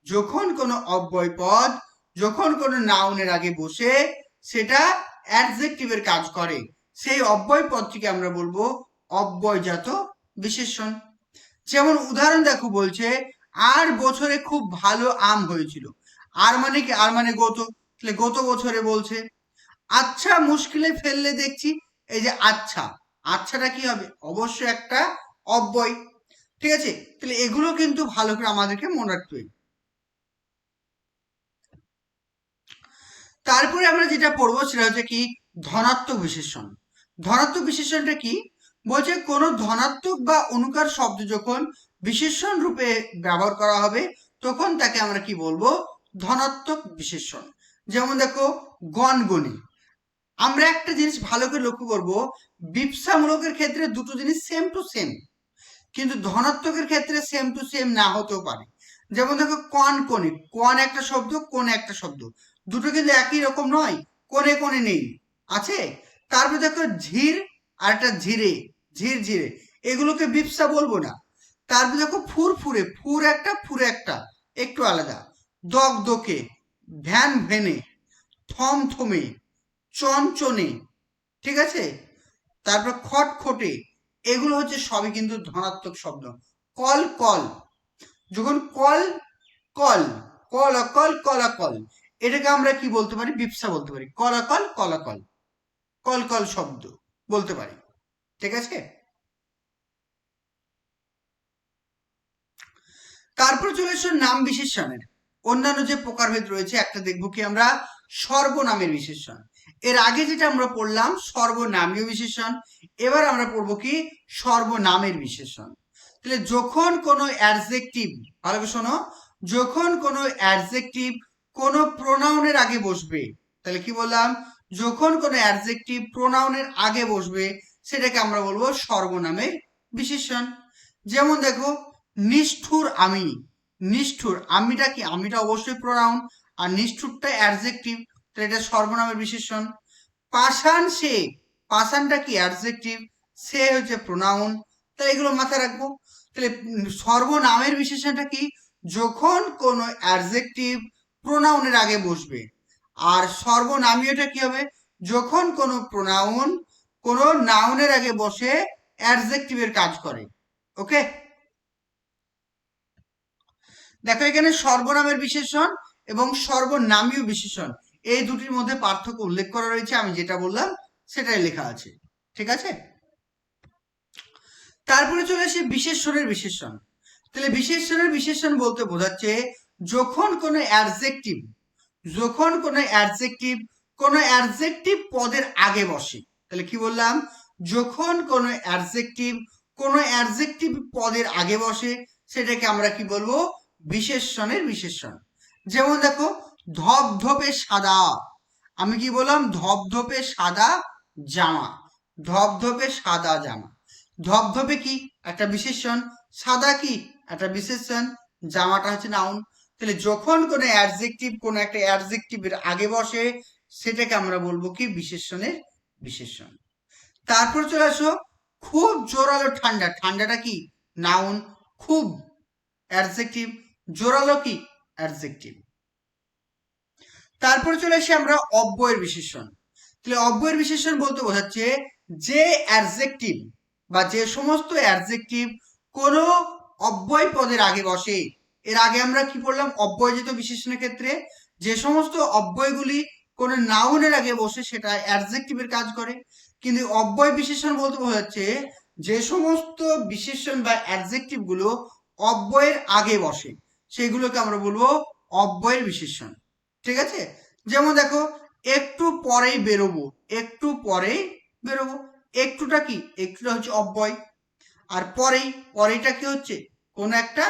যখন কোনো অব্যয় পদ যখন কোনো নাউনের আগে বসে সেটা অ্যাডজেক্টিভের কাজ করে সেই অব্যয় পদটিকে আমরা বলবো অব্যয়জাত বিশেষণ। যেমন উদাহরণ দেখো, বলছে আর বছরে খুব ভালো আম হয়েছিল। আর মানে কি? আর মানে গত, তাহলে গত বছরে বলছে। আচ্ছা মুশকিলে ফেললে দেখছি, এই যে আচ্ছা, আচ্ছাটা কি হবে? অবশ্যই একটা অব্যয়, ঠিক আছে। তাহলে এগুলো কিন্তু ভালো করে আমাদেরকে মনে রাখতে হবে। তারপরে আমরা যেটা পড়বো সেটা হচ্ছে কি ধনাত্মক বিশেষণ। ধনাত্মক বিশেষণটা কি? বলছে কোনো ধনাত্মক বা অনুকার শব্দ যখন বিশেষণ রূপে ব্যবহার করা হবে তখন তাকে আমরা কি বলবো? ধনাত্মক বিশেষণ। যেমন দেখো, গনগনি, আমরা একটা জিনিস ভালো করে লক্ষ্য করব, বিপসামূলকের ক্ষেত্রে দুটো জিনিস সেম টু সেম, কিন্তু ধনাত্মকের ক্ষেত্রে সেম টু সেম না হতেও পারে। যেমন দেখো কনকনে, কন একটা শব্দ, কোন একটা শব্দ, দুটো কিন্তু একই রকম নয়, কোনে কোনে নেই, আছে। তারপরে দেখো ঝির আর একটা ঝিরে, ঝির ঝিরে, এগুলোকে বিপসা বলবো না। তারপরে দেখো ফুরফুরে, ফুরে একটা একটু আলাদা। দকদকে, ভ্যান ভেনে, থমথমে, চনচনে, ঠিক আছে। তারপর খটখটে, এগুলো হচ্ছে সবই কিন্তু ধনাত্মক শব্দ। কল কল, যখন কল কল, কলাকল কলাকল, এটাকে আমরা কি বলতে পারি? বিপসা বলতে পারি। কলাকল কলাকল, কল কল শব্দ বলতে পারি, ঠিক আছে। তারপর চলে এসো নাম বিশেষণের অন্যান্য যে প্রকারভেদ রয়েছে, একটা দেখবো কি আমরা সর্বনামের বিশেষণ। এর আগে যেটা আমরা পড়লাম সর্বনামীয় বিশেষণ, এবার আমরা পড়বো কি সর্বনামের বিশেষণ। তাহলে যখন কোনো অ্যাডজেক্টিভ, ভালো করে শোনো, যখন কোনো অ্যাডজেক্টিভ কোনো প্রোনাউনের আগে বসবে, তাহলে কি বললাম? যখন কোনো অ্যাডজেক্টিভ প্রোনাউনের আগে বসবে সেটাকে আমরা বলবো সর্বনামের বিশেষণ। যেমন দেখো, নিষ্ঠুর আমি, নিষ্ঠুর আমিটা কি? আমিটা অবশ্যই প্রোনাউন, আর নিষ্ঠুরটা অ্যাডজেক্টিভ, তাহলে এটা সর্বনামের বিশেষণ। পাষাণ সে, পাষাণটা কি? অ্যাডজেক্টিভ, সে হচ্ছে প্রোনাউন, তাহলে এগুলো মাথায় রাখবো। তাহলে সর্বনামের বিশেষণটা কি? যখন কোনো অ্যাডজেক্টিভ প্রোনাউনের আগে বসবে। আর সর্বনামীয়টা কি হবে? যখন কোনো প্রোনাউন কোনো নাউনের আগে বসে অ্যাডজেক্টিভের কাজ করে। ওকে, দেখো এখানে সর্বনামের বিশেষণ এবং সর্বনামীয় বিশেষণ, এই দুটির মধ্যে পার্থক্য উল্লেখ করা রয়েছে। আমি যেটা বললাম সেটাই লেখা আছে, ঠিক আছে। তারপরে চলে আসে বিশেষণের বিশেষণ। তাহলে বিশেষণের বিশেষণ বলতে বোঝাচ্ছে যখন কোনো অ্যাডজেক্টিভ, যখন কোনো অ্যাডজেক্টিভ কোনো অ্যাডজেক্টিভ পদের আগে বসে। তাহলে কি বললাম, যখন কোনো অ্যাডজেক্টিভ কোনো অ্যাডজেক্টিভ পদের আগে বসে সেটাকে আমরা কি বলবো, বিশেষণের বিশেষণ। যেমন দেখো, ধপধপে সাদা, আমি কি বললাম, ধপধপে সাদা জামা, ধপধপে সাদা জামা। ধপধপে কি একটা বিশেষণ, সাদা কি একটা বিশেষণ, জামাটা হচ্ছে নাউন। তাহলে যখন কোনো অ্যাডজেক্টিভ কোনো একটা অ্যাডজেক্টিভের আগে বসে সেটাকে আমরা বলবো কি, বিশেষণের বিশেষণ। তারপর চলে আসো, খুব জোরালো ঠান্ডা, ঠান্ডাটা কি নাউন, খুব অ্যাডজেক্টিভ, জোরালো কি অ্যাডজেক্টিভ। তারপরে চলে আসি আমরা অব্যয়ের বিশেষণ। তাহলে অব্যয়ের বিশেষণ বলতে বোঝাচ্ছে যে অ্যাডজেক্টিভ বা যে সমস্ত অ্যাডজেক্টিভ কোনো অব্যয় পদের আগে বসে। এর আগে আমরা কি পড়লাম, অব্যয়জাত বিশেষণের ক্ষেত্রে যে সমস্ত অব্যয়গুলি কোনো নাউনের আগে বসে সেটা অ্যাডজেক্টিভের কাজ করে। কিন্তু অব্যয় বিশেষণ বলতে বোঝাচ্ছে যে সমস্ত বিশেষণ বা অ্যাডজেক্টিভ গুলো অব্যয়ের আগে বসে সেগুলোকে আমরা বলবো অব্যয়ের বিশেষণ, ঠিক আছে। যেমন দেখো, একটু পরেই বেরোবো, একটু পরেই বেরোবো, একটুটা কি, একটুটা হচ্ছে অব্যয়। আর পরেই, পরেইটা কি হচ্ছে কোন একটা,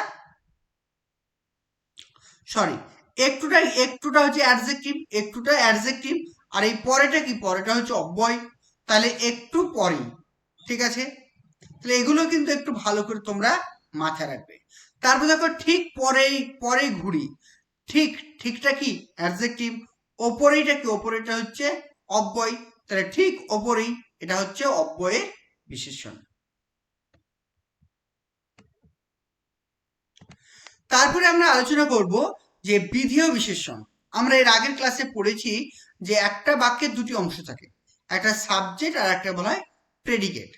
সরি, একটুটা, একটুটা হচ্ছে অ্যাডজেক্টিভ, একটুটা অ্যাডজেক্টিভ, আর এই পরেটা কি, পরেটা হচ্ছে অব্যয়। তাহলে একটু পরেই, ঠিক আছে। তাহলে এগুলো কিন্তু একটু ভালো করে তোমরা মাথায় রাখবে। তারপর দেখো, ঠিক পরেই, পরে ঘুরি, ঠিক, ঠিকটা কি অ্যাডজেক্টিভ, ওপরেইটা কি, ওপরেটা হচ্ছে অব্যয়। তাহলে ঠিক ওপরেই, এটা হচ্ছে অব্যয়ের বিশেষণ। তারপরে আমরা আলোচনা করব যে বিধেয় বিশেষণ। আমরা এর আগের ক্লাসে পড়েছি যে একটা বাক্যের দুটি অংশ থাকে, একটা সাবজেক্ট আর একটা বলা হয় প্রেডিকেট,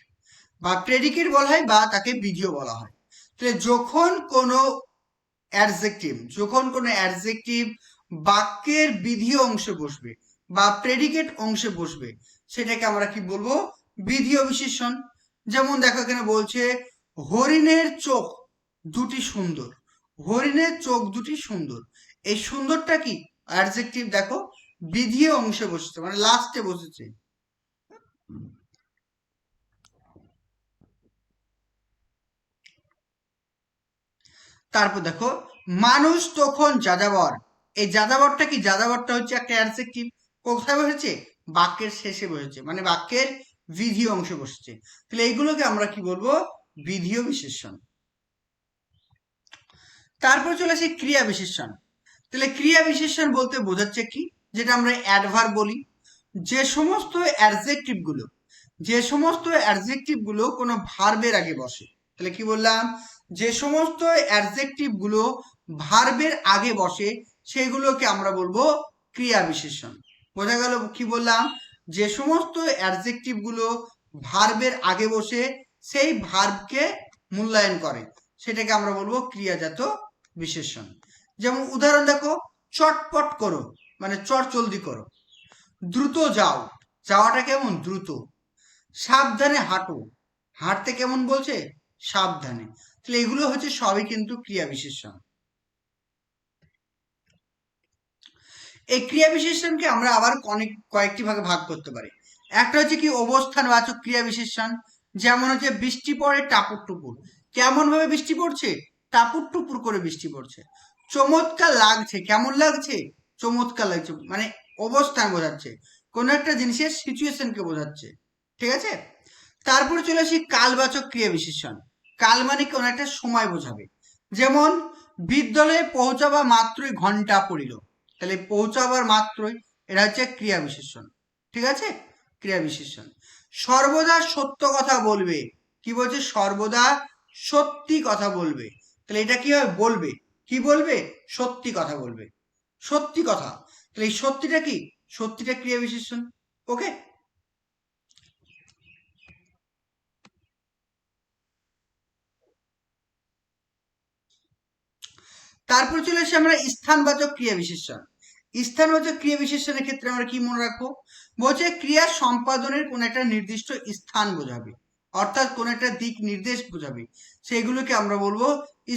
বা প্রেডিকেট বলা হয় বা তাকে বিধেয় বলা হয়। তাহলে যখন কোনো অ্যাডজেক্টিভ, যখন কোনো অ্যাডজেক্টিভ বাক্যের বিধেয় অংশে বসবে বা প্রেডিকেট অংশে বসবে সেটাকে আমরা কি বলবো, বিধেয় বিশেষণ। যেমন দেখো এখানে বলছে হরিণের চোখ দুটি সুন্দর, হরিণের চোখ দুটি সুন্দর, এই সুন্দরটা কি অ্যাডজেক্টিভ, দেখো বিধেয় অংশে বসেছে মানে লাস্টে বসেছে। তারপর দেখো, মানুষ তখন যাযাবর, এই যাযাবরটা কি, যাযাবরটা হচ্ছে একটা অ্যাডজেক্টিভ, কোথায় বসেছে, বাক্যের শেষে বসেছে মানে বাক্যের বিধেয় অংশে বসেছে। তাহলে এইগুলোকে আমরা কি বলবো, বিধেয় বিশেষণ। তারপর চলে আসি ক্রিয়া বিশেষণ। তাহলে ক্রিয়া বিশেষণ বলতে বোঝাচ্ছে কি, যেটা আমরা অ্যাডভার্ব বলি, যে সমস্ত অ্যাডজেক্টিভ গুলো, যে সমস্ত অ্যাডজেক্টিভ গুলো কোনো ভার্বের আগে বসে। তাহলে কি বললাম, যে সমস্ত অ্যাডজেক্টিভ গুলো ভার্বের আগে বসে সেগুলোকে আমরা বলবো ক্রিয়া বিশেষণ। বোঝা গেল কি বললাম, যে সমস্ত অ্যাডজেক্টিভ গুলো ভার্বের আগে বসে সেই ভার্বকে মূল্যায়ন করে সেটাকে আমরা বলবো ক্রিয়াজাত বিশেষণ। যেমন উদাহরণ দেখো, চটপট করো মানে চটজলদি করো, দ্রুত যাও, যাওয়াটা কেমন দ্রুত, সাবধানে হাঁটো, হাঁটতে কেমন বলছে সাবধানে। তাহলে এগুলো হচ্ছে সবই কিন্তু ক্রিয়া বিশেষণ। এই ক্রিয়া বিশেষণকে আমরা আবার অনেক কয়েকটি ভাগে ভাগ করতে পারি। একটা হচ্ছে কি অবস্থানবাচক ক্রিয়া বিশেষণ, যেমন হচ্ছে বৃষ্টি পড়ে টাপুর টুপুর, কেমন ভাবে বৃষ্টি পড়ছে, টাপুর টুপুর করে বৃষ্টি পড়ছে। চমৎকার লাগছে, কেমন লাগছে, চমৎকার লাগছে, মানে অবস্থান বোঝাচ্ছে, কোনো একটা জিনিসের সিচুয়েশনকে বোঝাচ্ছে, ঠিক আছে। তারপরে চলে আসি কালবাচক ক্রিয়া বিশেষণ, কাল মানে কোনো একটা সময় বোঝাবে। যেমন বিদ্যালয়ে পৌঁছাবা মাত্রই ঘন্টা পড়িল, তাহলে পৌঁছাবার মাত্রই, এটা হচ্ছে ক্রিয়া বিশেষণ, ঠিক আছে, ক্রিয়া বিশেষণ। সর্বদা সত্য কথা বলবে, কি বলছে, সর্বদা সত্যি কথা বলবে, তাহলে এটা কি হয় বলবে, কি বলবে, সত্যি কথা বলবে, সত্যি কথা। তাহলে এই সত্যিটা কি, সত্যিটা ক্রিয়া বিশেষণ, ওকে। তারপর চলে আসি আমরা স্থানবাচক ক্রিয়া বিশেষণ। স্থানবাচক ক্রিয়া বিশেষণের ক্ষেত্রে আমরা কি মনে রাখবো? বলছে ক্রিয়া সম্পাদনের কোন একটা নির্দিষ্ট স্থান বোঝাবে, অর্থাৎ কোন একটা দিক নির্দেশ বোঝাবে, সেগুলোকে আমরা বলবো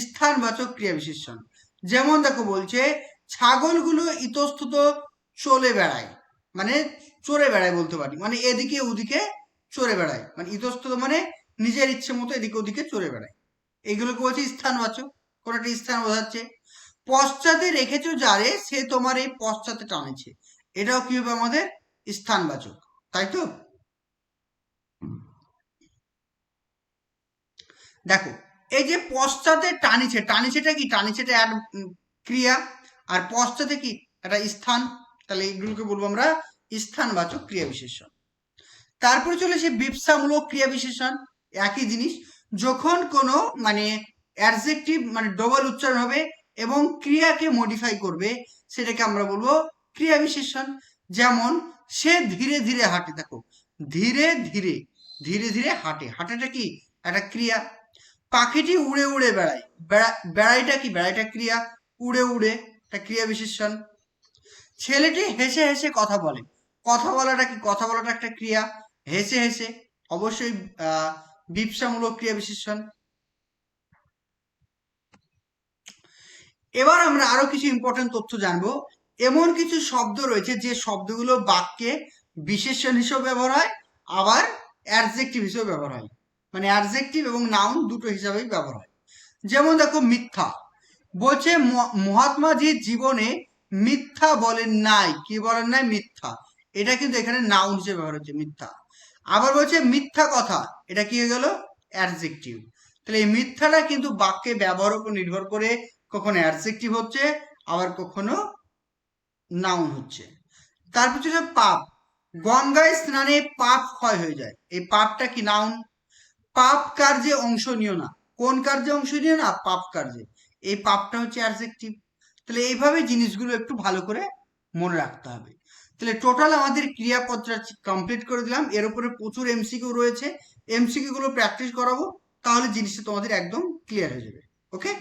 স্থানবাচক ক্রিয়া বিশেষণ। যেমন দেখো বলছে ছাগলগুলো ইতস্তত চলে বেড়ায়, মানে চড়ে বেড়ায় বলতে পারি, মানে এদিকে ওদিকে চড়ে বেড়ায়, মানে ইতস্তত মানে নিজের ইচ্ছে মতো এদিকে ওদিকে চড়ে বেড়ায়, এইগুলোকে বলছে স্থানবাচক, কোন একটা স্থান বোঝাচ্ছে। পশ্চাতে রেখেছো যারে সে তোমার এই পশ্চাতে টানেছে, এটাও কি হবে আমাদের স্থানবাচক, তাই তো? দেখো এই যে পশ্চাতে টানিছে, টানিছেটা কি? টানিছেটা এক ক্রিয়া, আর পশ্চাতে কি একটা স্থান, তাহলে এইগুলোকে বলবো আমরা স্থানবাচক ক্রিয়া বিশেষণ। তারপরে চলে আসে বিপসামূলক ক্রিয়া বিশেষণ। একই জিনিস, যখন কোনো মানে অ্যাডজেক্টিভ মানে ডবল উচ্চারণ হবে এবং ক্রিয়াকে মডিফাই করবে, সেটাকে আমরা বলবো ক্রিয়া বিশেষণ। যেমন সে ধীরে ধীরে হাঁটে, দেখো ধীরে ধীরে, ধীরে ধীরে হাঁটে, হাঁটাটা কি একটা ক্রিয়া। পাখিটি উড়ে উড়ে বেড়ায়, বেড়াইটা কি? বেড়াইটা ক্রিয়া, উড়ে উড়ে একটা ক্রিয়া বিশেষণ। ছেলেটি হেসে হেসে কথা বলে, কথা বলাটা কি? কথা বলাটা একটা ক্রিয়া, হেসে হেসে অবশ্যই বিপসামূলক ক্রিয়া বিশেষণ। এবার আমরা আরো কিছু ইম্পর্টেন্ট তথ্য জানবো। এমন কিছু শব্দ রয়েছে যে শব্দগুলো বাক্যে বিশেষণ হিসেবে ব্যবহার হয়, আবার অ্যাডজেক্টিভ হিসেবে ব্যবহার হয়, মানে অ্যাডজেক্টিভ এবং নাউন দুটো হিসাবেই ব্যবহার হয়। যেমন দেখো মিথ্যা, বলছে মহাত্মাজির জীবনে মিথ্যা বলেন নাই, কি বলেন নাই? মিথ্যা, এটা কিন্তু এখানে নাউন হিসেবে ব্যবহার হচ্ছে মিথ্যা। আবার বলছে মিথ্যা কথা, এটা কি হয়ে গেল? অ্যাডজেক্টিভ। তাহলে এই মিথ্যাটা কিন্তু বাক্যে ব্যবহার উপর নির্ভর করে কখনো অ্যাডজেক্টিভ হচ্ছে, আবার কখনো নাউন হচ্ছে। তারপর হচ্ছে পাপ, গঙ্গায় স্নানে পাপ ক্ষয় হয়ে যায়, এই পাপটা কি? নাউন। পাপ কার্যে অংশ নিও না, কোন কার্যে অংশ নিও না? পাপ কার্যে, এই পাপটা হচ্ছে অ্যাডজেক্টিভ। তাহলে এইভাবে জিনিসগুলো একটু ভালো করে মনে রাখতে হবে। তাহলে টোটাল আমাদের ক্রিয়াপদটা কমপ্লিট করে দিলাম, এর উপরে প্রচুর এমসিকিউ রয়েছে, এমসিকিউ গুলো প্র্যাকটিস করাবো, তাহলে জিনিসটা তোমাদের একদম ক্লিয়ার হয়ে যাবে। ওকে।